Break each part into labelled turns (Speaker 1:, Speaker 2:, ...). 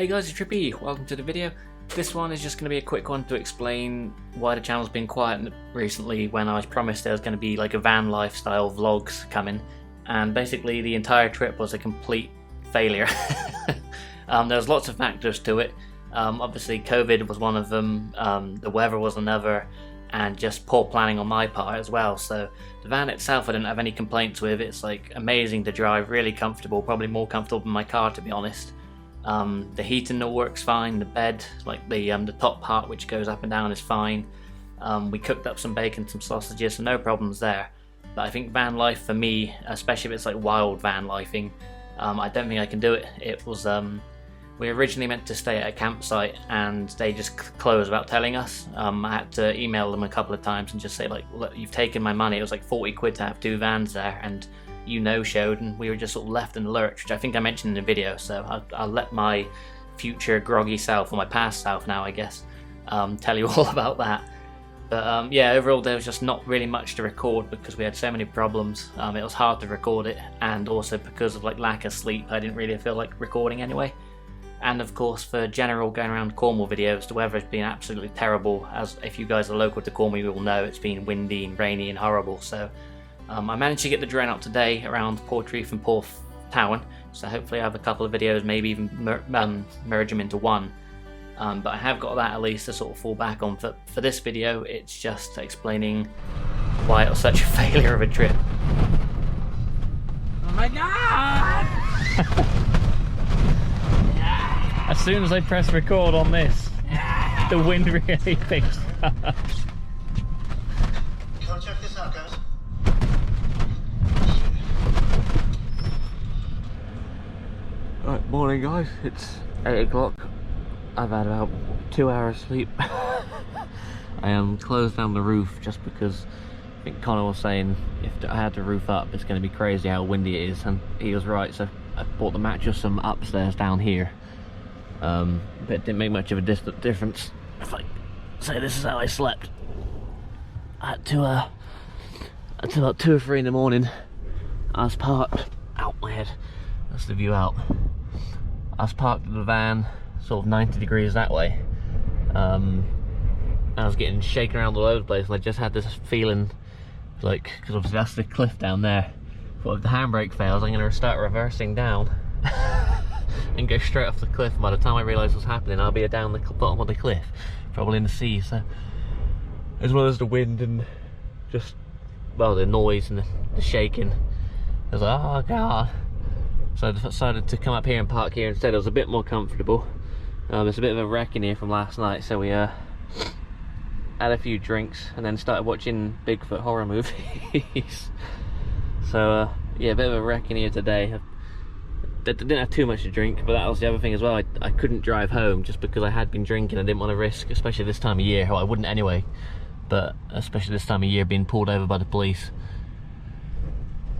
Speaker 1: Hey guys, it's Trippy. Welcome to the video. This one is just going to be a quick one to explain why the channel's been quiet recently when I was promised there was going to be like a van lifestyle vlogs coming, and basically the entire trip was a complete failure. There's lots of factors to it. Obviously COVID was one of them, the weather was another, and just poor planning on my part as well. So the van itself I didn't have any complaints with. It's like amazing to drive, really comfortable, probably more comfortable than my car to be honest. The heating all works fine, the bed, like the top part which goes up and down is fine. We cooked up some bacon, some sausages, so no problems there. But I think van life for me, especially if it's like wild van lifing, I don't think I can do it. It was, we originally meant to stay at a campsite and they just closed without telling us. I had to email them a couple of times and just say like, look, you've taken my money. It was like 40 quid to have 2 vans there, and you no-showed, and we were just sort of left in the lurch, which I think I mentioned in the video, so I'll let my future groggy self, or my past self now I guess, tell you all about that. But yeah, overall there was just not really much to record because we had so many problems. It was hard to record it, and also because of like lack of sleep I didn't really feel like recording anyway. And of course for general going around Cornwall videos, the weather has been absolutely terrible. As if you guys are local to Cornwall you will know, it's been windy and rainy and horrible. So I managed to get the drone out today around Portreath and Porthtowan, so hopefully I have a couple of videos, maybe even merge them into one. But I have got that at least to sort of fall back on. For this video, it's just explaining why it was such a failure of a trip.
Speaker 2: Oh my god!
Speaker 3: As soon as I press record on this, the wind really picks up.
Speaker 4: Come check this out, guys.
Speaker 3: Right, morning guys, it's 8 o'clock. I've had about 2 hours sleep. I closed down the roof just because I think Connor was saying if I had the roof up it's going to be crazy how windy it is, and he was right, so I bought the mattress from upstairs down here. But it didn't make much of a difference. If I say this is how I slept. Until about 2 or 3 in the morning, I was parked out my head. That's the view out. I was parked in the van, sort of 90 degrees that way. I was getting shaken around all over the place, and I just had this feeling, like, because obviously that's the cliff down there. But if the handbrake fails, I'm going to start reversing down and go straight off the cliff. And by the time I realise what's happening, I'll be down the bottom of the cliff, probably in the sea. So, as well as the wind and just, well, the noise and the shaking, I was like, oh god. So I decided to come up here and park here instead. It was a bit more comfortable. There's a bit of a wreck in here from last night, so we had a few drinks and then started watching Bigfoot horror movies. So yeah, a bit of a wreck in here today. I didn't have too much to drink, but that was the other thing as well. I couldn't drive home just because I had been drinking. I didn't want to risk, especially this time of year. Well, I wouldn't anyway, but especially this time of year, being pulled over by the police.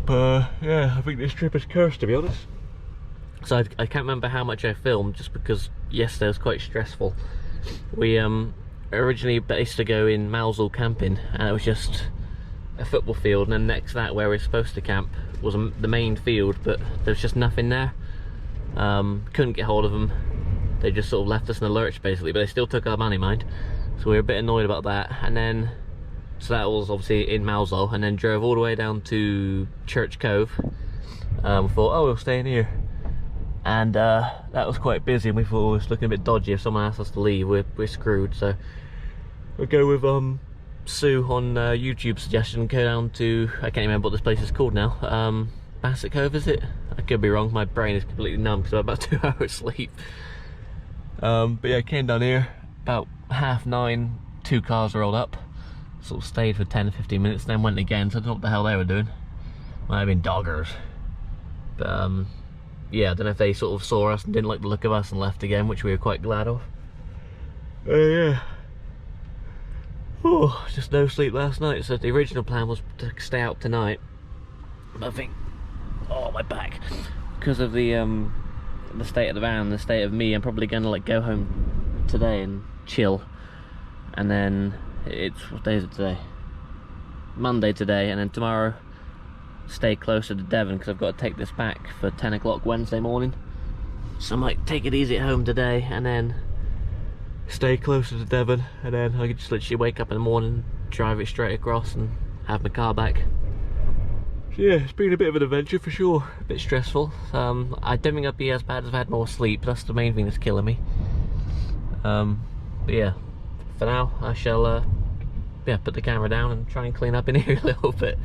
Speaker 3: But yeah, I think this trip is cursed, to be honest. So I can't remember how much I filmed just because yesterday was quite stressful. We originally based to go in Mousehole camping, and it was just a football field, and then next to that where we were supposed to camp was the main field, but there was just nothing there. Couldn't get hold of them. They just sort of left us in the lurch basically, but they still took our money, mind. So we were a bit annoyed about that. And then so that was obviously in Mousehole, and then drove all the way down to Church Cove. We thought, oh, we'll stay in here. And that was quite busy, and we thought it was looking a bit dodgy. If someone asked us to leave, we're screwed. So we'll go with Sue on YouTube suggestion, go down to, I can't remember what this place is called now. Bassett Cove, is it? I could be wrong, my brain is completely numb because I had about 2 hours sleep. But yeah, I came down here about 9:30, 2 cars rolled up. Sort of stayed for 10-15 minutes, then went again, so I don't know what the hell they were doing. Might have been doggers. But yeah, I don't know if they sort of saw us and didn't like the look of us and left again, which we were quite glad of. Yeah. Oh, just no sleep last night. So the original plan was to stay out tonight. But I think, oh, my back. Because of the state of the van, the state of me, I'm probably gonna like go home today and chill. And then what day is it today? Monday today, and then tomorrow stay closer to Devon because I've got to take this back for 10 o'clock Wednesday morning. So I might take it easy at home today and then stay closer to Devon, and then I could just literally wake up in the morning, drive it straight across and have my car back. So yeah, it's been a bit of an adventure for sure, a bit stressful. I don't think I'd be as bad as I've had more sleep. That's the main thing that's killing me. But yeah, for now I shall put the camera down and try and clean up in here a little bit.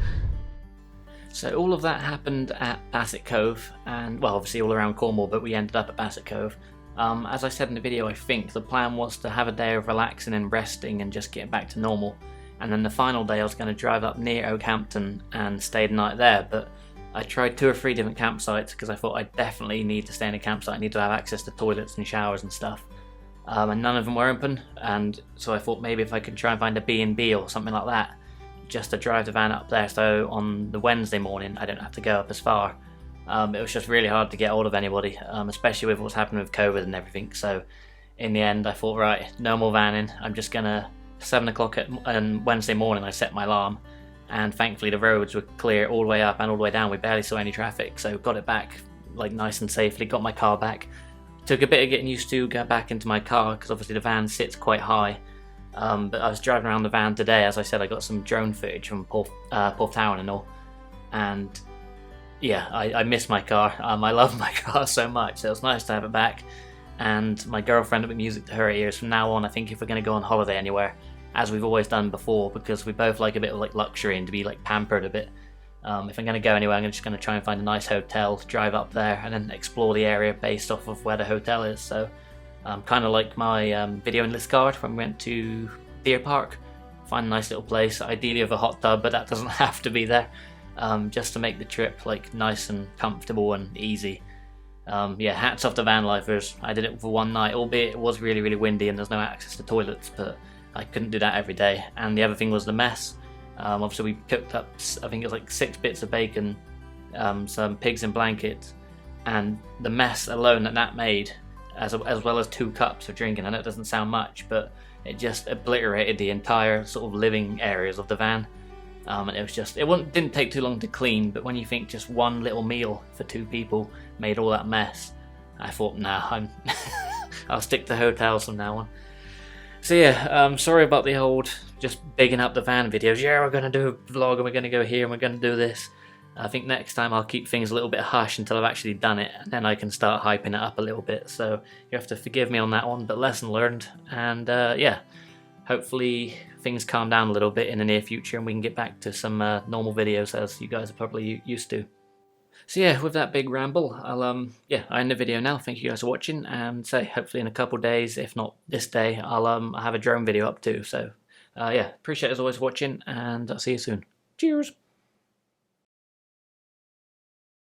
Speaker 1: So all of that happened at Bassett Cove, and well, obviously all around Cornwall, but we ended up at Bassett Cove. As I said in the video, I think the plan was to have a day of relaxing and resting and just getting back to normal. And then the final day I was going to drive up near Oakhampton and stay the night there, but I tried 2 or 3 different campsites because I thought I definitely need to stay in a campsite. I need to have access to toilets and showers and stuff. And none of them were open, and so I thought maybe if I could try and find a B&B or something like that, just to drive the van up there, so on the Wednesday morning I don't have to go up as far. It was just really hard to get hold of anybody, especially with what's happened with COVID and everything. So in the end I thought, right, no more vanning. I'm just gonna 7 o'clock on Wednesday morning I set my alarm, and thankfully the roads were clear all the way up and all the way down. We barely saw any traffic, so got it back like nice and safely, got my car back. Took a bit of getting used to get back into my car because obviously the van sits quite high. But I was driving around the van today, as I said. I got some drone footage from Porthtowan and all, and yeah, I miss my car. I love my car so much, so it was nice to have it back. And my girlfriend will be music to her ears from now on. I think if we're going to go on holiday anywhere, as we've always done before, because we both like a bit of like luxury and to be like pampered a bit. If I'm going to go anywhere, I'm just going to try and find a nice hotel, drive up there, and then explore the area based off of where the hotel is. So kind of like my video in Liscard when we went to Deer Park. Find a nice little place, ideally with a hot tub, but that doesn't have to be there, just to make the trip like nice and comfortable and easy. Yeah, hats off to van lifers. I did it for one night, albeit it was really, really windy and there's no access to toilets, but I couldn't do that every day. And the other thing was the mess. Obviously we cooked up, I think it was like 6 bits of bacon, some pigs in blankets, and the mess alone that made, as well as 2 cups of drinking. I know it doesn't sound much, but it just obliterated the entire sort of living areas of the van. And it was just, didn't take too long to clean, but when you think just one little meal for 2 people made all that mess, I thought, nah, I'll stick to hotels from now on. So yeah, sorry about the old just bigging up the van videos. Yeah, we're going to do a vlog and we're going to go here and we're going to do this. I think next time I'll keep things a little bit hush until I've actually done it, and then I can start hyping it up a little bit. So you have to forgive me on that one, but lesson learned. And yeah, hopefully things calm down a little bit in the near future and we can get back to some normal videos as you guys are probably used to. So yeah, with that big ramble, I'll I end the video now. Thank you guys for watching, and say hopefully in a couple days, if not this day, I'll have a drone video up too. So yeah, appreciate as always watching, and I'll see you soon. Cheers.